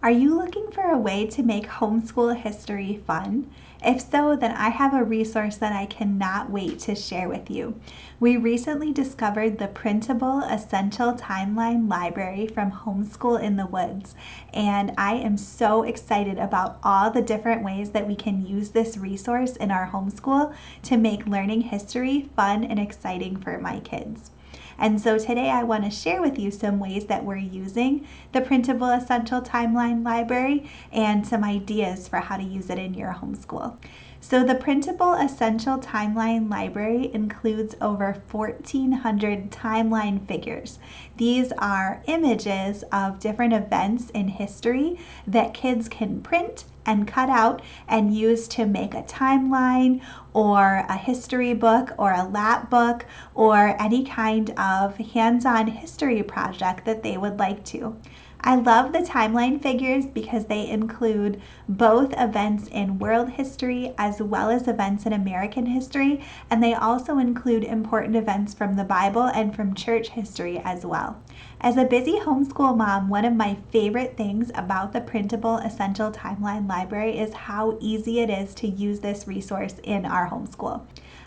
Are you looking for a way to make homeschool history fun? If so, then I have a resource that I cannot wait to share with you. We recently discovered the Printable Essential Timeline Library from Homeschool in the Woods, and I am so excited about all the different ways that we can use this resource in our homeschool to make learning history fun and exciting for my kids. And so today I want to share with you some ways that we're using the Printable Essential Timeline Library and some ideas for how to use it in your homeschool. So the Printable Essential Timeline Library includes over 1,400 timeline figures. These are images of different events in history that kids can print and cut out and use to make a timeline or a history book or a lapbook or any kind of hands-on history project that they would like to. I love the timeline figures because they include both events in world history as well as events in American history, and they also include important events from the Bible and from church history as well. As a busy homeschool mom, one of my favorite things about the Printable Essential Timeline Library is how easy it is to use this resource in our homeschool.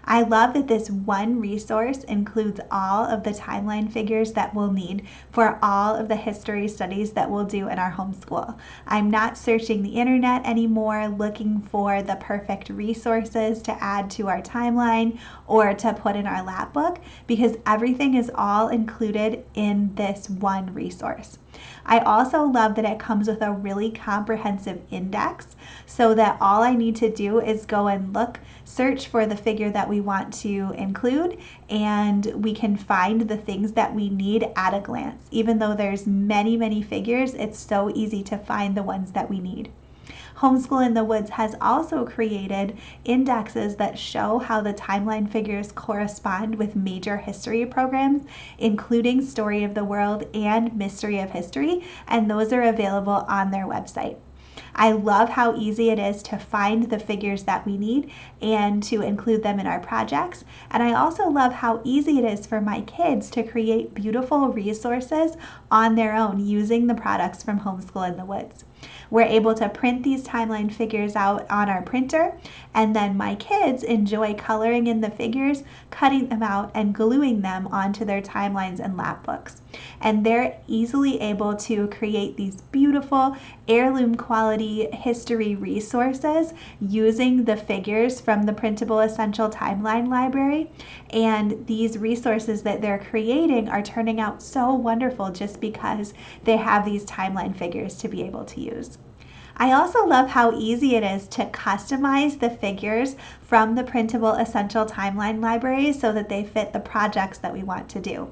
I love that this one resource includes all of the timeline figures that we'll need for all of the history studies that we'll do in our homeschool. I'm not searching the internet anymore looking for the perfect resources to add to our timeline or to put in our lapbook because everything is all included in this one resource. I also love that it comes with a really comprehensive index so that all I need to do is go and search for the figure that we want to include, and we can find the things that we need at a glance. Even though there's many figures, it's so easy to find the ones that we need. Homeschool in the Woods has also created indexes that show how the timeline figures correspond with major history programs, including Story of the World and Mystery of History, and those are available on their website. I love how easy it is to find the figures that we need and to include them in our projects. And I also love how easy it is for my kids to create beautiful resources on their own using the products from Homeschool in the Woods. We're able to print these timeline figures out on our printer, and then my kids enjoy coloring in the figures, cutting them out, and gluing them onto their timelines and lapbooks. And they're easily able to create these beautiful heirloom quality history resources using the figures from the Printable Essential Timeline Library. And these resources that they're creating are turning out so wonderful just because they have these timeline figures to be able to use. I also love how easy it is to customize the figures from the Printable Essential Timeline Library so that they fit the projects that we want to do.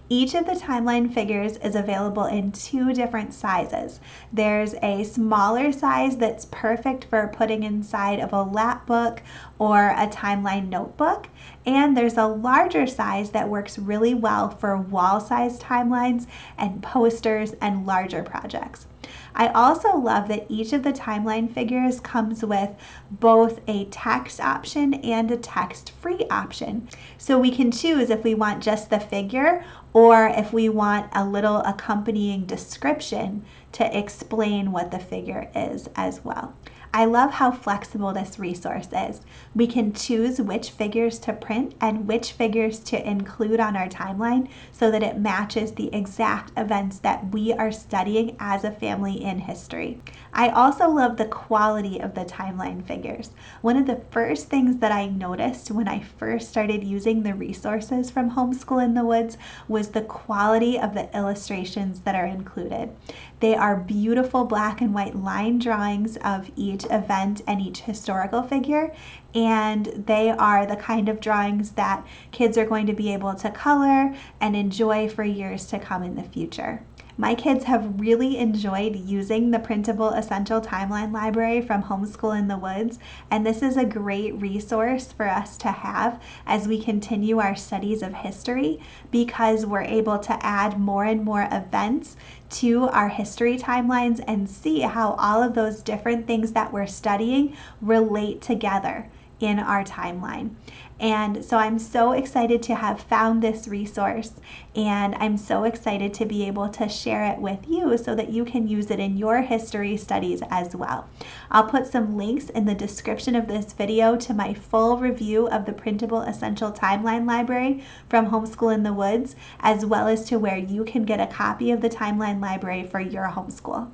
Each of the timeline figures is available in 2 different sizes. There's a smaller size that's perfect for putting inside of a lapbook or a timeline notebook, and there's a larger size that works really well for wall-sized timelines and posters and larger projects. I also love that each of the timeline figures comes with both a text option and a text-free option. So we can choose if we want just the figure or if we want a little accompanying description to explain what the figure is as well. I love how flexible this resource is. We can choose which figures to print and which figures to include on our timeline so that it matches the exact events that we are studying as a family in history. I also love the quality of the timeline figures. One of the first things that I noticed when I first started using the resources from Homeschool in the Woods was the quality of the illustrations that are included. They are beautiful black and white line drawings of each event and each historical figure, and they are the kind of drawings that kids are going to be able to color and enjoy for years to come in the future. My kids have really enjoyed using the Printable Essential Timeline Library from Homeschool in the Woods, and this is a great resource for us to have as we continue our studies of history because we're able to add more and more events to our history timelines and see how all of those different things that we're studying relate together in our timeline. And so I'm so excited to have found this resource, and I'm so excited to be able to share it with you so that you can use it in your history studies as well. I'll put some links in the description of this video to my full review of the Printable Essential Timeline Library from Homeschool in the Woods, as well as to where you can get a copy of the Timeline Library for your homeschool.